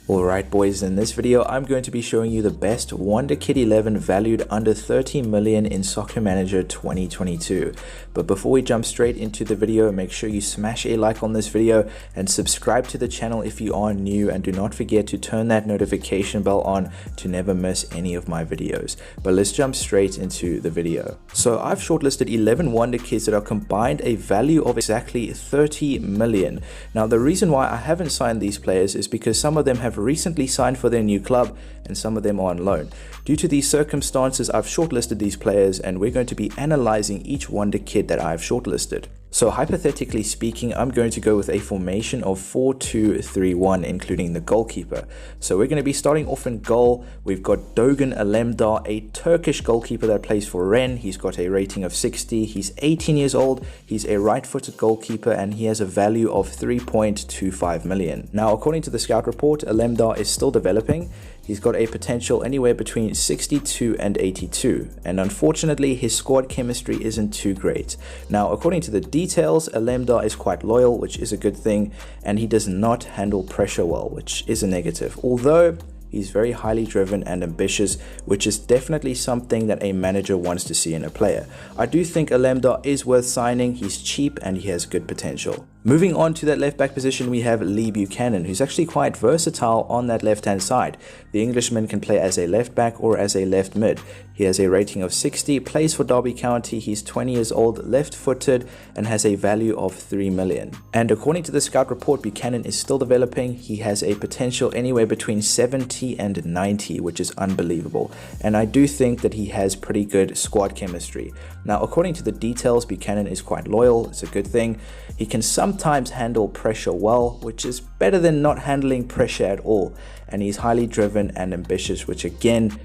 Alright boys, in this video I'm going to be showing you the best Wonderkid 11 valued under 30 million in Soccer Manager 2022. But before we jump straight into the video, make sure you smash a like on this video and subscribe to the channel if you are new, and do not forget to turn that notification bell on to never miss any of my videos. But let's jump straight into the video. So I've shortlisted 11 Wonderkids that are combined a value of exactly 30 million. Now the reason why I haven't signed these players is because some of them have recently signed for their new club and some of them are on loan. Due to these circumstances, I've shortlisted these players and we're going to be analyzing each Wonderkid that I've shortlisted. So hypothetically speaking, I'm going to go with a formation of 4-2-3-1, including the goalkeeper. So we're going to be starting off in goal. We've got Doğan Alemdar, a Turkish goalkeeper that plays for Rennes. He's got a rating of 60. He's 18 years old. He's a right-footed goalkeeper and he has a value of 3.25 million. Now, according to the scout report, Alemdar is still developing. He's got a potential anywhere between 62 and 82, and unfortunately his squad chemistry isn't too great. Now, according to the details, Alemdar is quite loyal, which is a good thing, and he does not handle pressure well, which is a negative. Although he's very highly driven and ambitious, which is definitely something that a manager wants to see in a player. I do think Alemdar is worth signing. He's cheap and he has good potential. Moving on to that left back position, we have Lee Buchanan, who's actually quite versatile on that left hand side. The Englishman can play as a left back or as a left mid. He has a rating of 60, plays for Derby County, he's 20 years old, left footed, and has a value of 3 million. And according to the scout report, Buchanan is still developing. He has a potential anywhere between 70 and 90, which is unbelievable. And I do think that he has pretty good squad chemistry. Now, according to the details, Buchanan is quite loyal. It's a good thing. He can sometimes handle pressure well, which is better than not handling pressure at all. And he's highly driven and ambitious, which again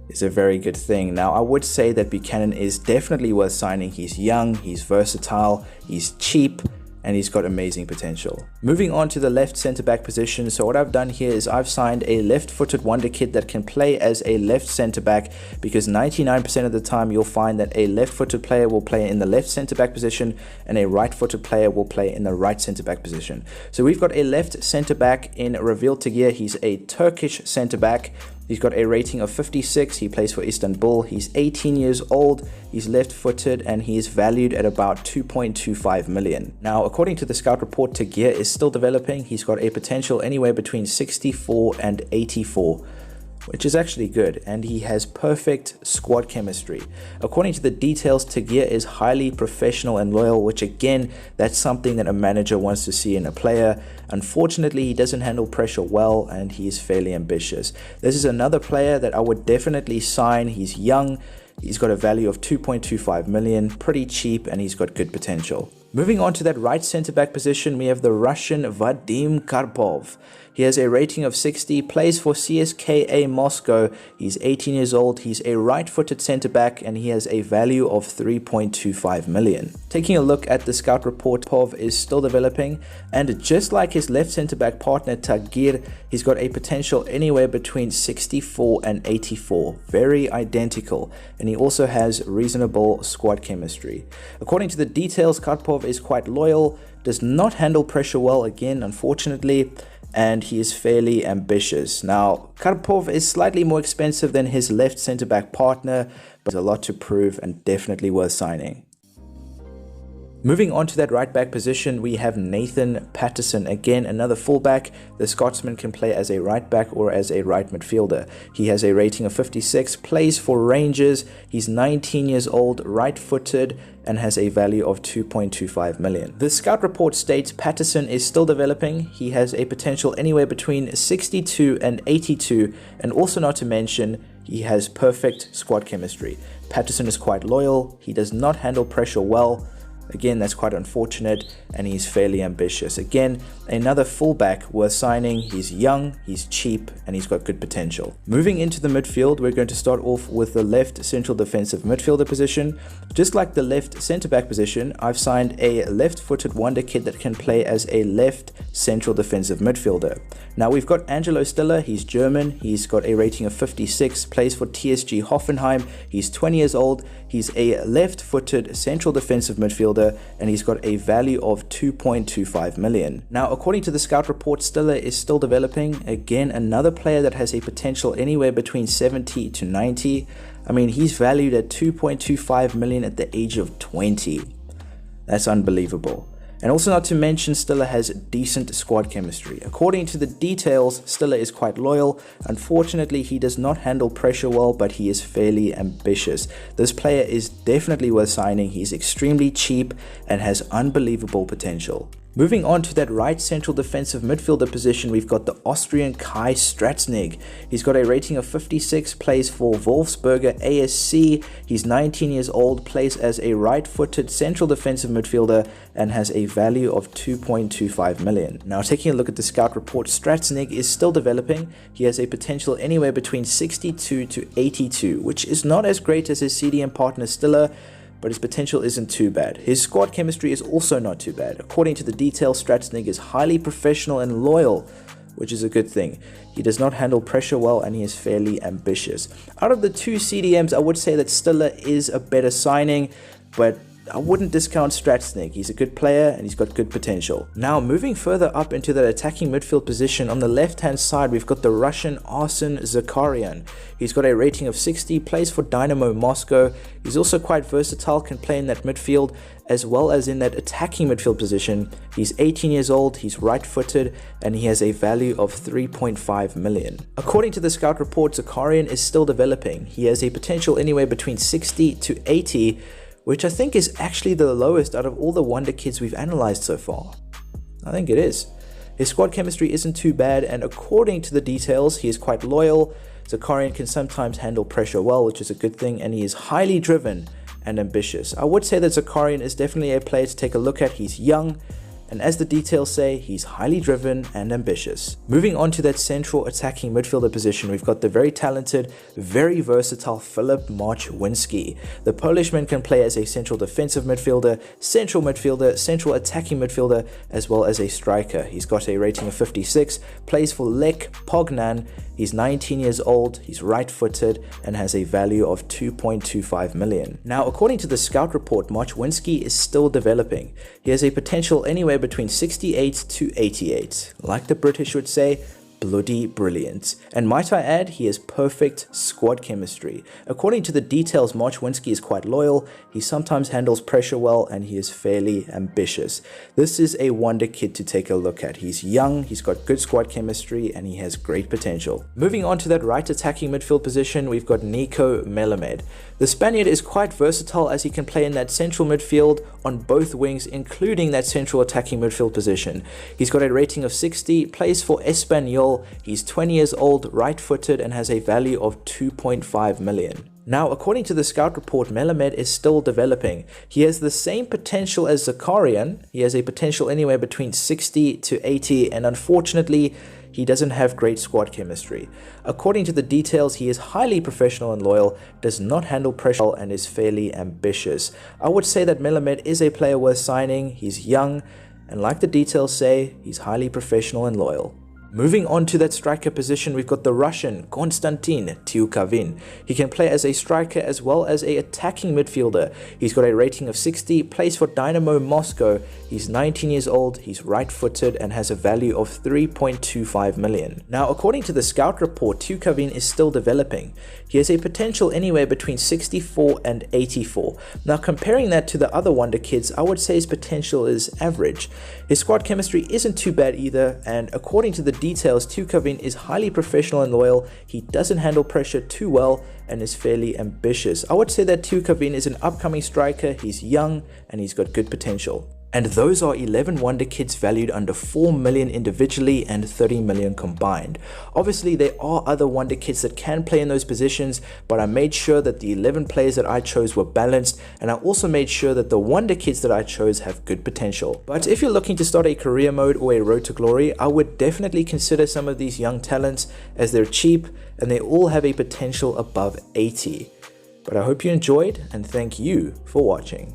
is a very good thing. Now, I would say that Buchanan is definitely worth signing. He's young, he's versatile, he's cheap, and he's got amazing potential. Moving on to the left centre back position. So what I've done here is I've signed a left-footed Wonderkid that can play as a left centre back, because 99% of the time you'll find that a left-footed player will play in the left centre back position and a right-footed player will play in the right centre back position. So we've got a left centre back in Reveal Tagir. He's a Turkish centre back. He's got a rating of 56. He plays for Istanbul. He's 18 years old. He's left-footed and he is valued at about 2.25 million. Now, according to the scout report, Tagir is still developing. He's got a potential anywhere between 64 and 84. Which is actually good, and he has perfect squad chemistry. According to the details, Tagir is highly professional and loyal, which again, that's something that a manager wants to see in a player. Unfortunately, he doesn't handle pressure well and he is fairly ambitious. This is another player that I would definitely sign. He's young, he's got a value of 2.25 million, pretty cheap, and he's got good potential. Moving on to that right centre back position, we have the Russian Vadim Karpov. He has a rating of 60, plays for CSKA Moscow. He's 18 years old. He's a right-footed centre back and he has a value of 3.25 million. Taking a look at the scout report, Pov is still developing, and just like his left centre back partner Tagir, he's got a potential anywhere between 64 and 84. Very identical, and he also has reasonable squad chemistry. According to the details, Karpov is quite loyal, does not handle pressure well again, unfortunately, and he is fairly ambitious. Now, Karpov is slightly more expensive than his left centre-back partner, but there's a lot to prove and definitely worth signing. Moving on to that right back position, we have Nathan Patterson, again another fullback. The Scotsman can play as a right back or as a right midfielder. He has a rating of 56, plays for Rangers. He's 19 years old, right footed, and has a value of 2.25 million. The scout report states Patterson is still developing. He has a potential anywhere between 62 and 82, and also not to mention, he has perfect squad chemistry. Patterson is quite loyal. He does not handle pressure well. Again, that's quite unfortunate, and he's fairly ambitious. Again, another fullback worth signing. He's young, he's cheap, and he's got good potential. Moving into the midfield, we're going to start off with the left central defensive midfielder position. Just like the left centre-back position, I've signed a left-footed Wonderkid that can play as a left central defensive midfielder. Now, we've got Angelo Stiller. He's German. He's got a rating of 56, plays for TSG Hoffenheim. He's 20 years old. He's a left-footed central defensive midfielder. midfielder, and he's got a value of 2.25 million. Now, according to the scout report, Stiller is still developing. Again, another player that has a potential anywhere between 70 to 90. I mean, he's valued at 2.25 million at the age of 20. That's unbelievable. And also, not to mention, Stiller has decent squad chemistry. According to the details, Stiller is quite loyal. Unfortunately, he does not handle pressure well, but he is fairly ambitious. This player is definitely worth signing. He's extremely cheap and has unbelievable potential. Moving on to that right central defensive midfielder position, we've got the Austrian Kai Stratznig. He's got a rating of 56, plays for Wolfsberger ASC. He's 19 years old, plays as a right-footed central defensive midfielder, and has a value of 2.25 million. Now, taking a look at the scout report, Stratznig is still developing. He has a potential anywhere between 62 to 82, which is not as great as his CDM partner Stiller, but his potential isn't too bad. His squad chemistry is also not too bad. According to the details, Stratznig is highly professional and loyal, which is a good thing. He does not handle pressure well, and he is fairly ambitious. Out of the two CDMs, I would say that Stiller is a better signing, but I wouldn't discount Stratznig. He's a good player and he's got good potential. Now, moving further up into that attacking midfield position, on the left-hand side, we've got the Russian Arsen Zakharyan. He's got a rating of 60, plays for Dynamo Moscow. He's also quite versatile, can play in that midfield as well as in that attacking midfield position. He's 18 years old, he's right-footed, and he has a value of 3.5 million. According to the scout report, Zakharyan is still developing. He has a potential anywhere between 60 to 80, which I think is actually the lowest out of all the Wonderkids we've analyzed so far. I think it is. His squad chemistry isn't too bad, and according to the details, he is quite loyal. Zakharyan can sometimes handle pressure well, which is a good thing, and he is highly driven and ambitious. I would say that Zakharyan is definitely a player to take a look at. He's young, and as the details say, he's highly driven and ambitious. Moving on to that central attacking midfielder position, we've got the very talented, very versatile Filip Marczewinski. The Polishman can play as a central defensive midfielder, central attacking midfielder, as well as a striker. He's got a rating of 56, plays for Lech Poznan. He's 19 years old, he's right-footed, and has a value of 2.25 million. Now, according to the scout report, Marczewinski is still developing. He has a potential anywhere between 68 to 88. Like the British would say, bloody brilliant. And might I add, he has perfect squad chemistry. According to the details, Marczewinski is quite loyal, he sometimes handles pressure well, and he is fairly ambitious. This is a wonder kid to take a look at. He's young, he's got good squad chemistry, and he has great potential. Moving on to that right attacking midfield position, we've got Nico Melamed. The Spaniard is quite versatile, as he can play in that central midfield on both wings, including that central attacking midfield position. He's got a rating of 60, plays for Espanyol. He's 20 years old, right-footed, and has a value of 2.5 million. Now, according to the scout report, Melamed is still developing. He has the same potential as Zakharyan. He has a potential anywhere between 60 to 80, and unfortunately, he doesn't have great squad chemistry. According to the details, he is highly professional and loyal, does not handle pressure, and is fairly ambitious. I would say that Melamed is a player worth signing. He's young, and like the details say, he's highly professional and loyal. Moving on to that striker position, we've got the Russian Konstantin Tyukavin. He can play as a striker as well as an attacking midfielder. He's got a rating of 60, plays for Dynamo Moscow. He's 19 years old, he's right-footed, and has a value of 3.25 million. Now, according to the scout report, Tyukavin is still developing. He has a potential anywhere between 64 and 84. Now, comparing that to the other Wonder Kids, I would say his potential is average. His squad chemistry isn't too bad either, and according to the details, Tyukavin is highly professional and loyal. He doesn't handle pressure too well and is fairly ambitious. I would say that Tyukavin is an upcoming striker. He's young and he's got good potential. And those are 11 Wonder Kids valued under 4 million individually and 30 million combined. Obviously, there are other Wonder Kids that can play in those positions, but I made sure that the 11 players that I chose were balanced, and I also made sure that the Wonder Kids that I chose have good potential. But if you're looking to start a career mode or a road to glory, I would definitely consider some of these young talents, as they're cheap and they all have a potential above 80. But I hope you enjoyed, and thank you for watching.